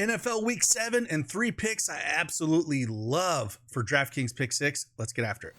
NFL Week 7 and 3 picks I absolutely love for DraftKings Pick 6. Let's get after it.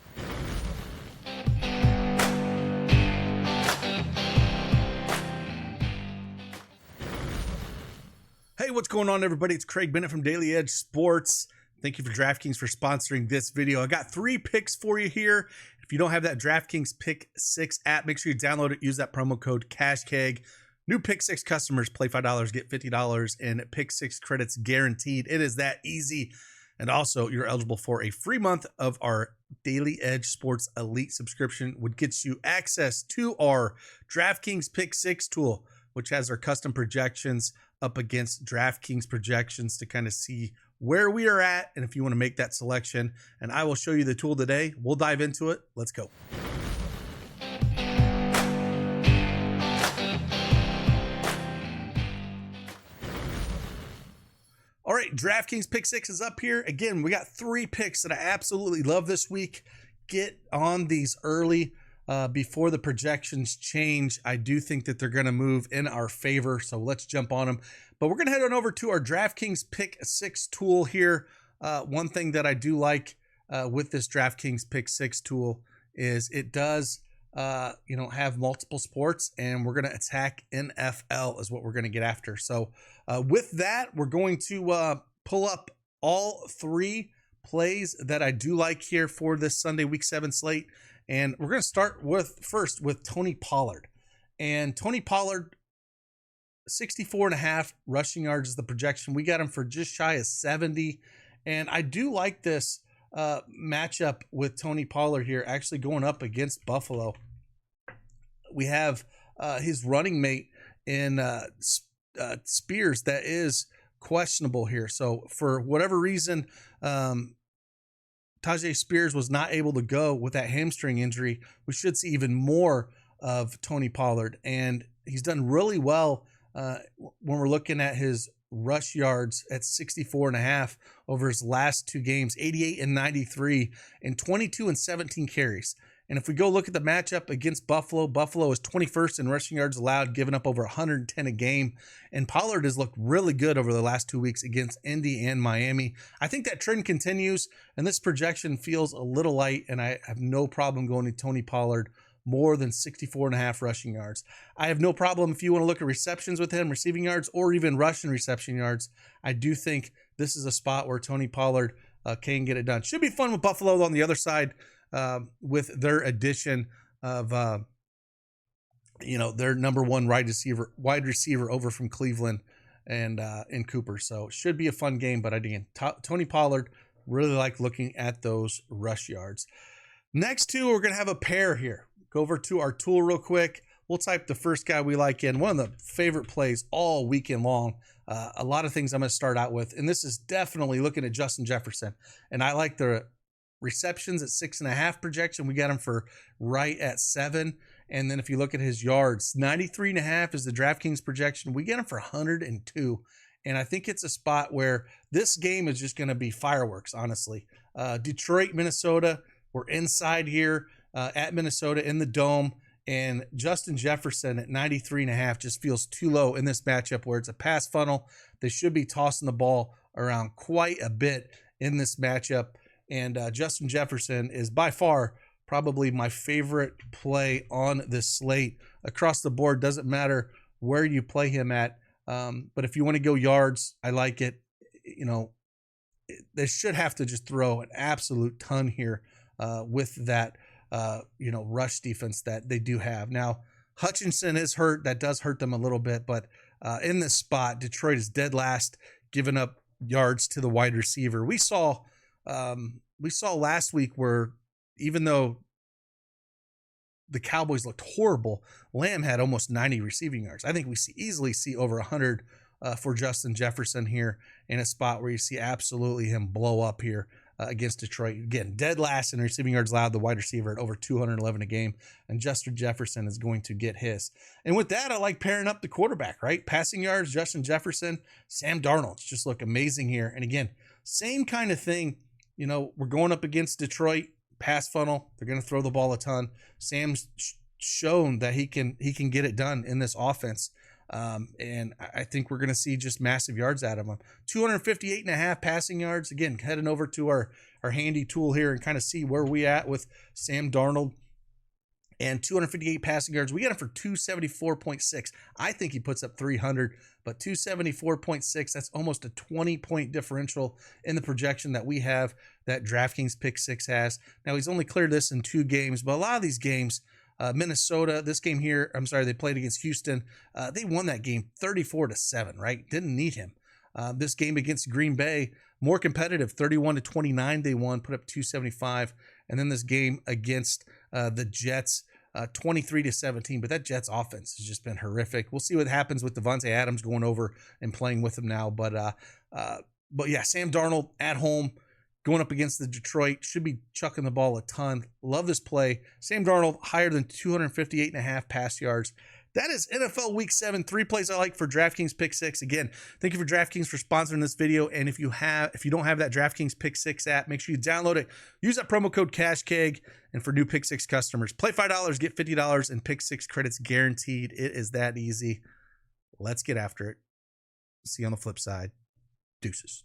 Hey, what's going on, everybody? It's Craig Bennett from Daily Edge Sports. Thank you for DraftKings for sponsoring this video. I got 3 picks for you here. If you don't have that DraftKings Pick 6 app, make sure you download it. Use that promo code CashKeg. New Pick 6 customers play $5, get $50 in Pick 6 credits guaranteed. It is that easy. And also, you're eligible for a free month of our Daily Edge Sports Elite subscription, which gets you access to our DraftKings Pick 6 tool, which has our custom projections up against DraftKings projections to kind of see where we are at and if you want to make that selection. And I will show you the tool today. We'll dive into it. Let's go. All right, DraftKings Pick 6 is up here. Again, we got 3 picks that I absolutely love this week. Get on these early before the projections change. I do think that they're going to move in our favor, so let's jump on them. But we're going to head on over to our DraftKings Pick 6 tool here. One thing that I do like with this DraftKings Pick 6 tool is it does have multiple sports, and we're going to attack NFL is what we're going to get after. So with that, we're going to pull up all 3 plays that I do like here for this Sunday Week 7 slate. And we're going to start first with Tony Pollard. And Tony Pollard, 64.5 rushing yards is the projection. We got him for just shy of 70. And I do like this matchup with Tony Pollard here, actually going up against Buffalo. We have his running mate in Spears that is questionable here. So for whatever reason, Tajay Spears was not able to go with that hamstring injury. We should see even more of Tony Pollard. And he's done really well when we're looking at his rush yards at 64.5 over his last 2 games, 88 and 93, and 22 and 17 carries. And if we go look at the matchup against Buffalo, Buffalo is 21st in rushing yards allowed, giving up over 110 a game. And Pollard has looked really good over the last 2 weeks against Indy and Miami. I think that trend continues, and this projection feels a little light, and I have no problem going to Tony Pollard more than 64.5 rushing yards. I have no problem if you want to look at receptions with him, receiving yards, or even rushing reception yards. I do think this is a spot where Tony Pollard can get it done. Should be fun with Buffalo on the other side. With their addition of, their number 1 wide receiver over from Cleveland and in Cooper. So it should be a fun game. But again, Tony Pollard, really like looking at those rush yards. Next 2, we're going to have a pair here. Go over to our tool real quick. We'll type the first guy we like in. One of the favorite plays all weekend long. A lot of things I'm going to start out with. And this is definitely looking at Justin Jefferson. And I like the receptions at 6.5 projection. We got him for right at 7. And then if you look at his yards, 93.5 is the DraftKings projection. We get him for 102. And I think it's a spot where this game is just going to be fireworks, honestly. Detroit, Minnesota, we're inside here at Minnesota in the Dome. And Justin Jefferson at 93.5 just feels too low in this matchup where it's a pass funnel. They should be tossing the ball around quite a bit in this matchup. And Justin Jefferson is by far probably my favorite play on this slate across the board. Doesn't matter where you play him at. But if you want to go yards, I like it. They should have to just throw an absolute ton here with that, rush defense that they do have. Now, Hutchinson is hurt. That does hurt them a little bit. But in this spot, Detroit is dead last, giving up yards to the wide receiver. We saw last week where even though the Cowboys looked horrible, Lamb had almost 90 receiving yards. I think we easily see over 100 for Justin Jefferson here in a spot where you see absolutely him blow up here against Detroit. Again, dead last in receiving yards allowed, the wide receiver at over 211 a game, and Justin Jefferson is going to get his. And with that, I like pairing up the quarterback, right? Passing yards, Justin Jefferson, Sam Darnold just look amazing here. And again, same kind of thing. We're going up against Detroit, pass funnel. They're going to throw the ball a ton. Sam's shown that he can get it done in this offense. And I think we're going to see just massive yards out of him. 258.5 passing yards. Again, heading over to our handy tool here and kind of see where we at with Sam Darnold. And 258 passing yards. We got him for 274.6. I think he puts up 300, but 274.6, that's almost a 20-point differential in the projection that we have, that Draftkings Pick6 has. Now, he's only cleared this in 2 games, but a lot of these games, Minnesota, this game here, I'm sorry, they played against Houston. They won that game 34-7, right? Didn't need him. This game against Green Bay, more competitive, 31-29 they won, put up 275. And then this game against the Jets, 23-17. But that Jets offense has just been horrific. We'll see what happens with Devontae Adams going over and playing with him now. But yeah, Sam Darnold at home going up against the Detroit, should be chucking the ball a ton. Love this play. Sam Darnold higher than 258.5 pass yards. That is NFL Week 7. 3 plays I like for DraftKings Pick6. Again, thank you for DraftKings for sponsoring this video. And if you don't have that DraftKings Pick6 app, make sure you download it. Use that promo code CashKeg. And for new Pick6 customers, play $5, get $50 in Pick6 credits guaranteed. It is that easy. Let's get after it. See you on the flip side. Deuces.